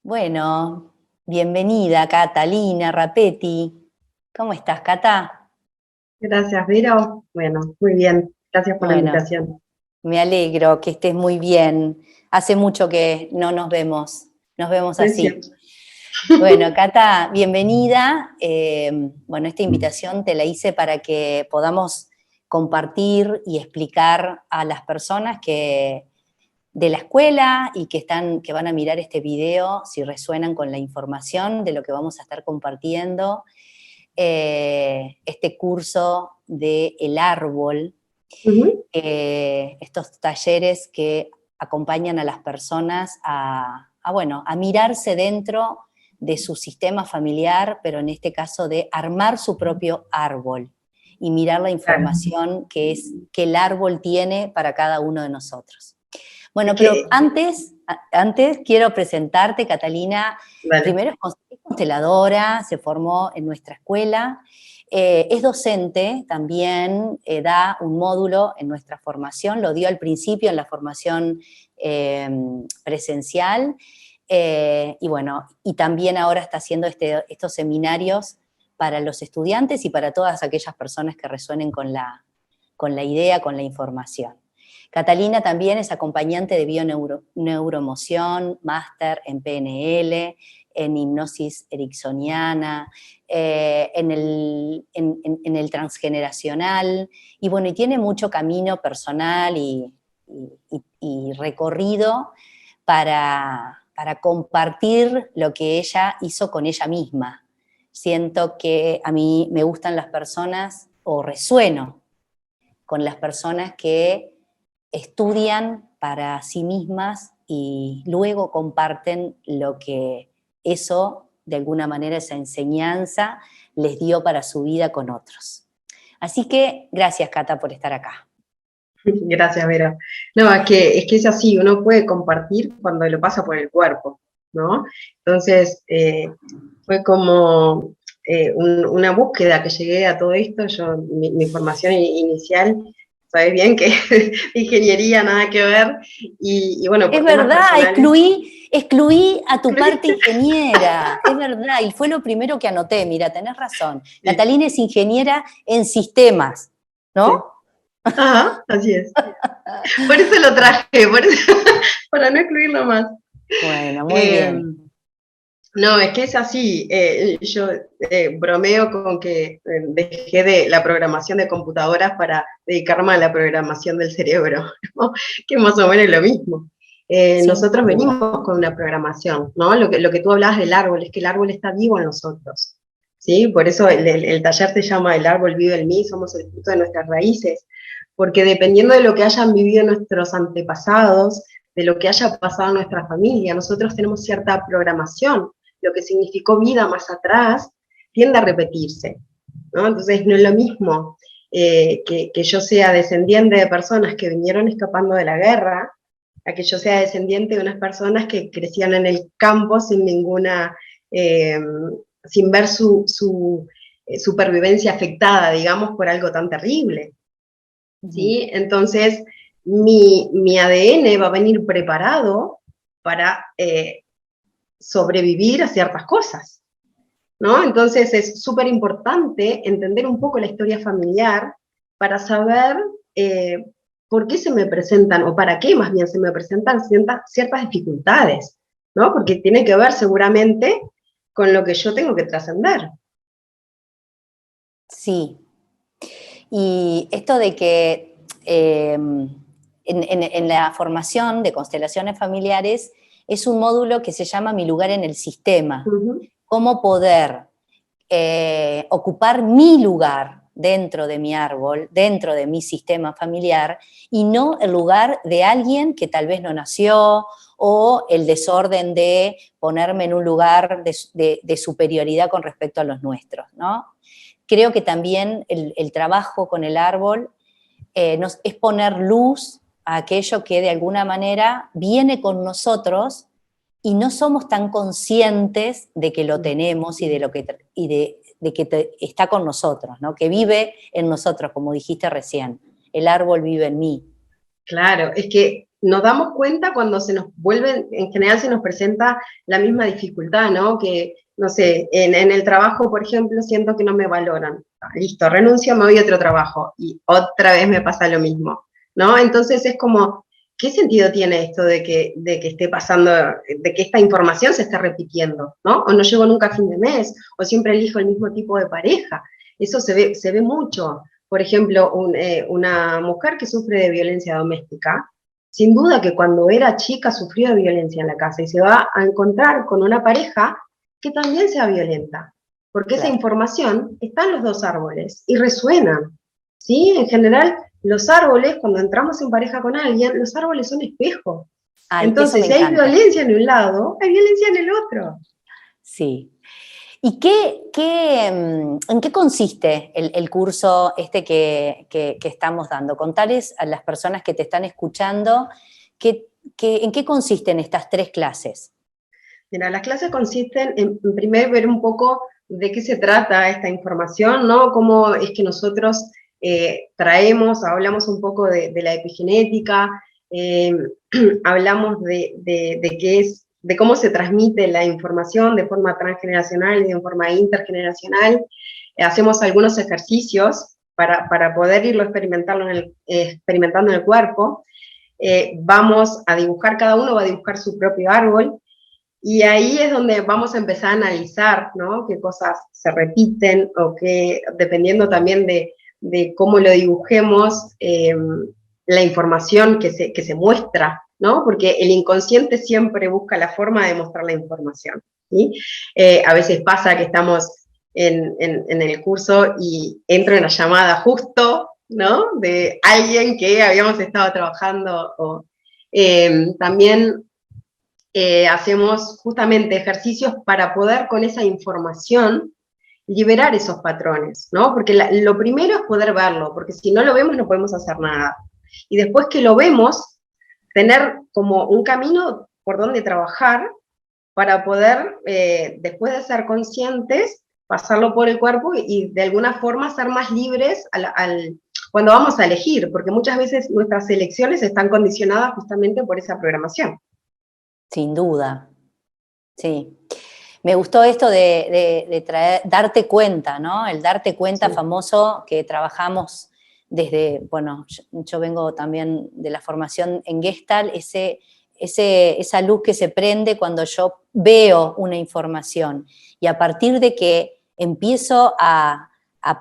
Bueno, bienvenida Catalina Rapetti. ¿Cómo estás, Cata? Gracias, Vero. Bueno, muy bien. Gracias por la Bueno, invitación. me alegro que estés muy bien. Hace mucho que no nos vemos Es así. cierto. Bueno, Cata, bienvenida. Bueno, esta invitación te la hice para que podamos compartir y explicar a las personas que de la escuela y que van a mirar este video, si resuenan con la información de lo que vamos a estar compartiendo, este curso de El Árbol, Ujú. estos talleres que acompañan a las personas bueno, a mirarse dentro de su sistema familiar, pero en este caso de armar su propio árbol y mirar la Claro. información que el árbol tiene para cada uno de nosotros. Es Bueno, pero que, antes quiero presentarte, Catalina. dale. Primero es consteladora, se formó en nuestra escuela, es docente, también da un módulo en nuestra formación, lo dio al principio en la formación presencial, y bueno, y también ahora está haciendo estos seminarios para los estudiantes y para todas aquellas personas que resuenen con la idea, con la información. Catalina también es acompañante de bioneuroemoción, máster en PNL, en hipnosis ericksoniana, en el transgeneracional, y bueno, y tiene mucho camino personal y recorrido para compartir lo que ella hizo con ella misma. Siento que a mí me gustan las personas, o resueno con las personas que estudian para sí mismas y luego comparten lo que eso, de alguna manera, esa enseñanza les dio para su vida con otros. Así que gracias, Cata, por estar acá. Gracias, Vero. No, es que es así, uno puede compartir cuando lo pasa por el cuerpo, ¿no? Entonces, fue como una búsqueda que llegué a todo esto. Mi formación inicial, sabes bien que ingeniería nada que ver, y bueno, Es por temas verdad, personales. excluí a tu parte ingeniera, es verdad, y fue lo primero que anoté, mira, tenés razón. Sí, Catalina es ingeniera en sistemas, sí. ¿no? Ajá, así es. Por eso lo traje, para no excluirlo más. Bueno, muy Eh, bien. no, es que es así. Yo bromeo con que dejé de la programación de computadoras para dedicarme a la programación del cerebro, ¿no? Que más o menos es lo mismo. Sin Nosotros duda. venimos con una programación, ¿no? Lo que tú hablabas del árbol, es que el árbol está vivo en nosotros, ¿sí? Por eso el taller se llama El árbol vive en mí, somos el fruto de nuestras raíces, porque dependiendo de lo que hayan vivido nuestros antepasados, de lo que haya pasado en nuestra familia, nosotros tenemos cierta programación. Lo que significó vida más atrás tiende a repetirse, ¿no? Entonces no es lo mismo que yo sea descendiente de personas que vinieron escapando de la guerra, a que yo sea descendiente de unas personas que crecían en el campo sin ninguna, eh, sin ver su supervivencia afectada, digamos, por algo tan terrible, Ujú. ¿sí? Entonces, mi ADN va a venir preparado para sobrevivir a ciertas cosas, ¿no? Entonces es súper importante entender un poco la historia familiar para saber eh, por qué se me presentan, o para qué más bien se me presentan ciertas dificultades, ¿no? Porque tiene que ver seguramente con lo que yo tengo que trascender. Sí. Y esto de que en la formación de constelaciones familiares es un módulo que se llama Mi lugar en el sistema. Uh -huh. Cómo poder ocupar mi lugar dentro de mi árbol, dentro de mi sistema familiar, y no el lugar de alguien que tal vez no nació, o el desorden de ponerme en un lugar de superioridad con respecto a los nuestros, ¿no? Creo que también el trabajo con el árbol es poner luz a aquello que de alguna manera viene con nosotros y no somos tan conscientes de que lo tenemos y de que está con nosotros, ¿no? Que vive en nosotros, como dijiste recién. El árbol vive en mí. Claro, es que nos damos cuenta cuando se nos vuelven, en general se nos presenta la misma dificultad, ¿no? Que, no sé, en el trabajo, por ejemplo, siento que no me valoran. Listo, renuncio, me voy a otro trabajo y otra vez me pasa lo mismo, ¿no? Entonces es como, ¿qué sentido tiene esto de que esté pasando, de que esta información se esté repitiendo, ¿no? O no llego nunca a fin de mes, o siempre elijo el mismo tipo de pareja. Eso se ve mucho. Por ejemplo, una mujer que sufre de violencia doméstica, sin duda que cuando era chica sufrió de violencia en la casa y se va a encontrar con una pareja que también sea violenta, porque esa Claro. información está en los dos árboles y resuenan, ¿sí? En general, los árboles, cuando entramos en pareja con alguien, los árboles son espejos. Ay, eso Entonces, me si hay encanta. violencia en un lado, hay violencia en el otro. Sí. ¿Y en qué consiste el curso este que estamos dando? Contales a las personas que te están escuchando en qué consisten estas 3 clases. Mira, las clases consisten en primero ver un poco de qué se trata esta información, ¿no? Cómo es que nosotros hablamos un poco de la epigenética, eh, hablamos de qué es, de cómo se transmite la información de forma transgeneracional y de forma intergeneracional. Hacemos algunos ejercicios para poder irlo experimentando en el cuerpo. Vamos a dibujar, cada uno va a dibujar su propio árbol, y ahí es donde vamos a empezar a analizar, ¿no? Qué cosas se repiten o qué, dependiendo también de cómo lo dibujemos, la información que se muestra, ¿no? Porque el inconsciente siempre busca la forma de mostrar la información, ¿sí? A veces pasa que estamos en el curso y entra una llamada justo, ¿no? De alguien que habíamos estado trabajando, o también hacemos justamente ejercicios para poder con esa información liberar esos patrones, ¿no? Porque lo primero es poder verlo, porque si no lo vemos no podemos hacer nada. Y después que lo vemos, tener como un camino por donde trabajar para poder, después de ser conscientes, pasarlo por el cuerpo y de alguna forma ser más libres cuando vamos a elegir, porque muchas veces nuestras elecciones están condicionadas justamente por esa programación. Sin duda, sí. Me gustó esto de darte cuenta, ¿no? El darte cuenta Sí. famoso que trabajamos desde, bueno, yo vengo también de la formación en Gestalt, esa luz que se prende cuando yo veo una información y a partir de que empiezo a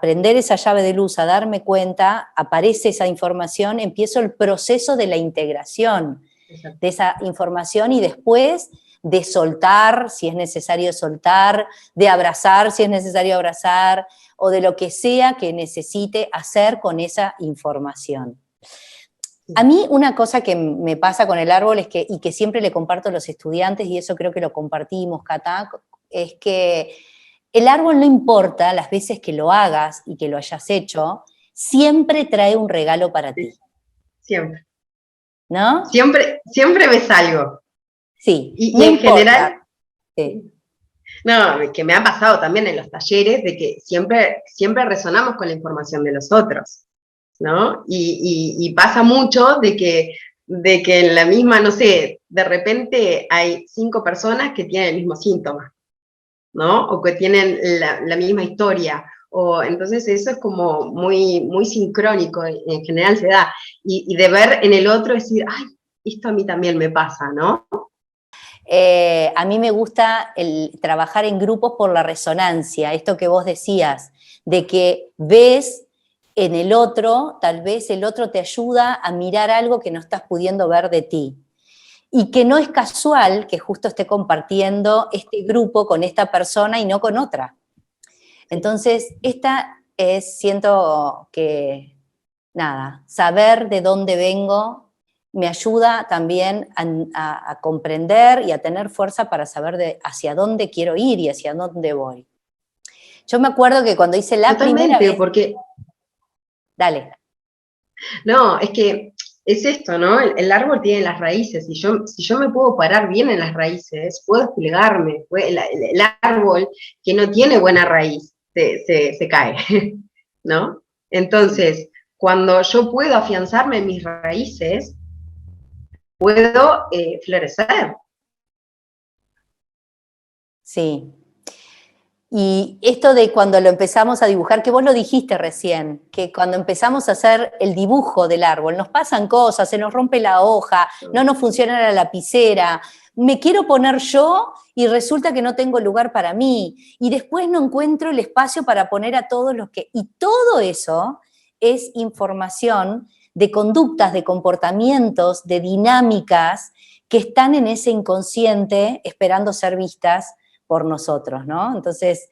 prender esa llave de luz, a darme cuenta, aparece esa información, empiezo el proceso de la integración Exacto. de esa información y después de soltar, si es necesario soltar, de abrazar, si es necesario abrazar, o de lo que sea que necesite hacer con esa información. A mí una cosa que me pasa con el árbol es y que siempre le comparto a los estudiantes, y eso creo que lo compartimos, Cata, es que el árbol no importa las veces que lo hagas y que lo hayas hecho, siempre trae un regalo para ti. Siempre. ¿No? Siempre ves algo. Sí, Y no en importa. general, Sí. no, que me ha pasado también en los talleres, de que siempre resonamos con la información de los otros, ¿no? Y pasa mucho de que en la misma, no sé, de repente hay 5 personas que tienen el mismo síntoma, ¿no? O que tienen la misma historia. Entonces eso es como muy sincrónico, en general se da. Y de ver en el otro decir, ay, esto a mí también me pasa, ¿no? A mí me gusta trabajar en grupos por la resonancia, esto que vos decías, de que ves en el otro, tal vez el otro te ayuda a mirar algo que no estás pudiendo ver de ti. Y que no es casual que justo esté compartiendo este grupo con esta persona y no con otra. Entonces, siento que, nada, saber de dónde vengo me ayuda también a comprender y a tener fuerza para saber hacia dónde quiero ir y hacia dónde voy. Yo me acuerdo que cuando hice la primera Totalmente, vez... porque, Dale. no, es que es esto, ¿no? El árbol tiene las raíces, y si yo me puedo parar bien en las raíces, puedo desplegarme. El árbol que no tiene buena raíz se cae, ¿no? Entonces, cuando yo puedo afianzarme en mis raíces, puedo florecer. Sí. Y esto de cuando lo empezamos a dibujar, que vos lo dijiste recién, que cuando empezamos a hacer el dibujo del árbol, nos pasan cosas, se nos rompe la hoja, no nos funciona la lapicera, me quiero poner yo y resulta que no tengo lugar para mí, y después no encuentro el espacio para poner a todos los que... Y todo eso es información de conductas, de comportamientos, de dinámicas que están en ese inconsciente esperando ser vistas por nosotros, ¿no? Entonces,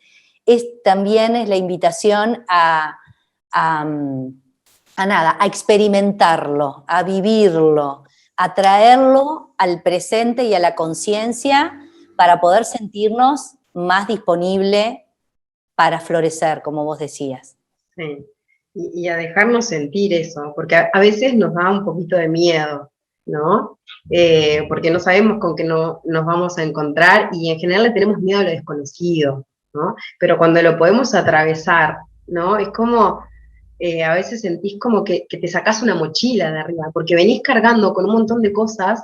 también es la invitación a experimentarlo, a vivirlo, a traerlo al presente y a la conciencia para poder sentirnos más disponible para florecer, como vos decías. Sí. Y a dejarnos sentir eso, porque a veces nos da un poquito de miedo, ¿no? Porque no sabemos con qué no, nos vamos a encontrar y en general le tenemos miedo a lo desconocido, ¿no? Pero cuando lo podemos atravesar, ¿no? Es como, a veces sentís como que te sacás una mochila de arriba, porque venís cargando con un montón de cosas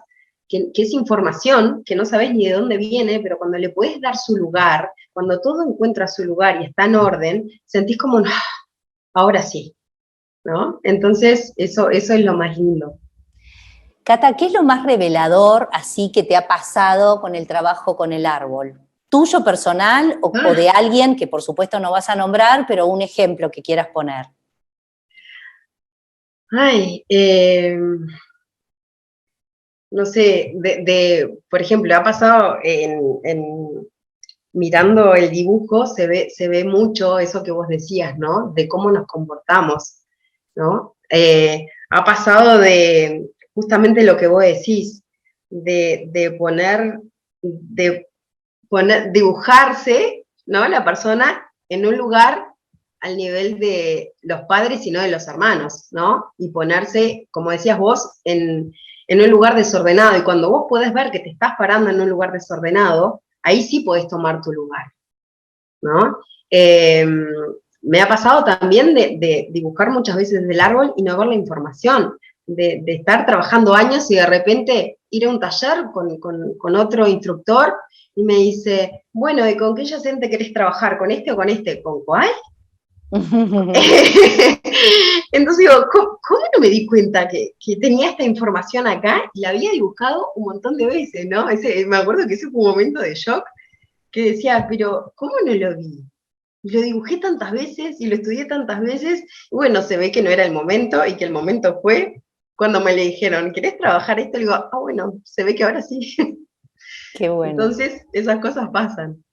que es información, que no sabés ni de dónde viene, pero cuando le podés dar su lugar, cuando todo encuentra su lugar y está en orden, sentís como, "Ah, ahora sí", ¿no? Entonces, eso es lo más lindo. Cata, ¿qué es lo más revelador así que te ha pasado con el trabajo con el árbol? ¿Tuyo personal o de alguien que por supuesto no vas a nombrar, pero un ejemplo que quieras poner? Ay, no sé, por ejemplo, ha pasado mirando el dibujo, se ve mucho eso que vos decías, ¿no? De cómo nos comportamos, ¿no? Ha pasado de justamente lo que vos decís, de poner, dibujarse, ¿no? La persona en un lugar al nivel de los padres y no de los hermanos, ¿no? Y ponerse, como decías vos, en un lugar desordenado. Y cuando vos podés ver que te estás parando en un lugar desordenado, ahí sí podés tomar tu lugar, ¿no? Me ha pasado también de dibujar muchas veces del árbol y no ver la información, de estar trabajando años y de repente ir a un taller con otro instructor y me dice, bueno, ¿y con qué yacente querés trabajar? ¿Con este o con este? ¿Con cuál? Entonces digo, ¿cómo no me di cuenta que tenía esta información acá y la había dibujado un montón de veces, ¿no? Me acuerdo que ese fue un momento de shock que decía, pero ¿cómo no lo vi? Lo dibujé tantas veces y lo estudié tantas veces, y bueno, se ve que no era el momento y que el momento fue cuando me le dijeron, ¿querés trabajar esto? Le digo, ah, bueno, se ve que ahora sí. Qué bueno. Entonces, esas cosas pasan.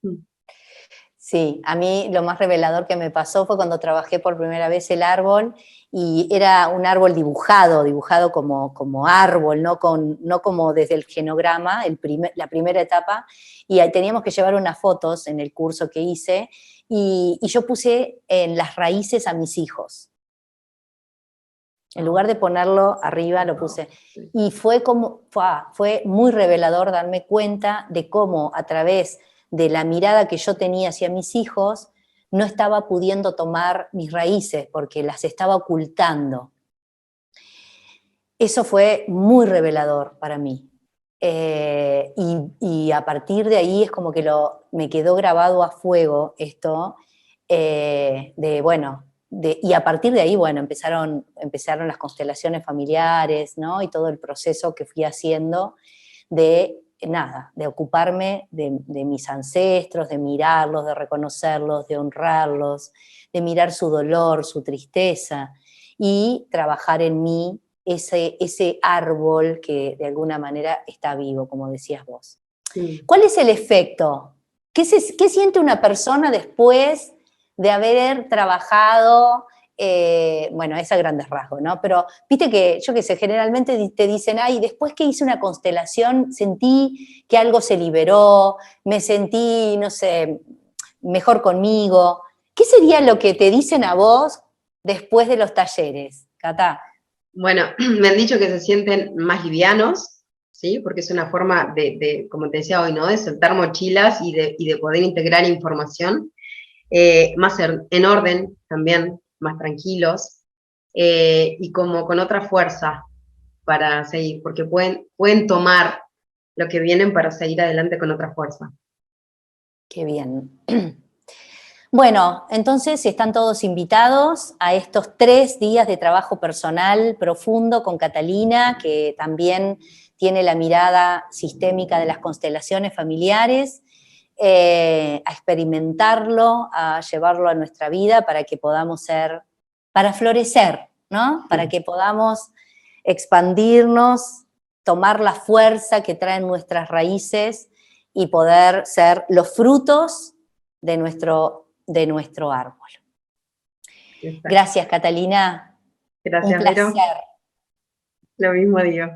Sí, a mí lo más revelador que me pasó fue cuando trabajé por primera vez el árbol y era un árbol dibujado como árbol, no como desde el genograma, la primera etapa, y ahí teníamos que llevar unas fotos en el curso que hice y yo puse en las raíces a mis hijos. En lugar de ponerlo arriba, lo puse. Y fue muy revelador darme cuenta de cómo a través de la mirada que yo tenía hacia mis hijos, no estaba pudiendo tomar mis raíces porque las estaba ocultando. Eso fue muy revelador para mí. Y a partir de ahí es como que me quedó grabado a fuego esto y a partir de ahí, bueno, empezaron las constelaciones familiares, ¿no? Y todo el proceso que fui haciendo de ocuparme de mis ancestros, de mirarlos, de reconocerlos, de honrarlos, de mirar su dolor, su tristeza y trabajar en mí ese árbol que de alguna manera está vivo, como decías vos. Sí. ¿Cuál es el efecto? ¿Qué siente una persona después de haber trabajado, bueno, es a grandes rasgos, ¿no? Pero viste que, yo qué sé, generalmente te dicen, ay, después que hice una constelación sentí que algo se liberó, me sentí, no sé, mejor conmigo. ¿Qué sería lo que te dicen a vos después de los talleres, Cata? Bueno, me han dicho que se sienten más livianos, ¿sí? Porque es una forma como te decía hoy, ¿no? De soltar mochilas y de poder integrar información. Más en orden también, más tranquilos, y como con otra fuerza para seguir, porque pueden tomar lo que vienen para seguir adelante con otra fuerza. Qué bien. Bueno, entonces están todos invitados a estos 3 días de trabajo personal profundo con Catalina, que también tiene la mirada sistémica de las constelaciones familiares, a experimentarlo, a llevarlo a nuestra vida para que podamos para florecer, ¿no? Para que podamos expandirnos, tomar la fuerza que traen nuestras raíces y poder ser los frutos de nuestro árbol. Exacto. Gracias, Catalina. Un Gracias, placer. Vero. Lo mismo digo.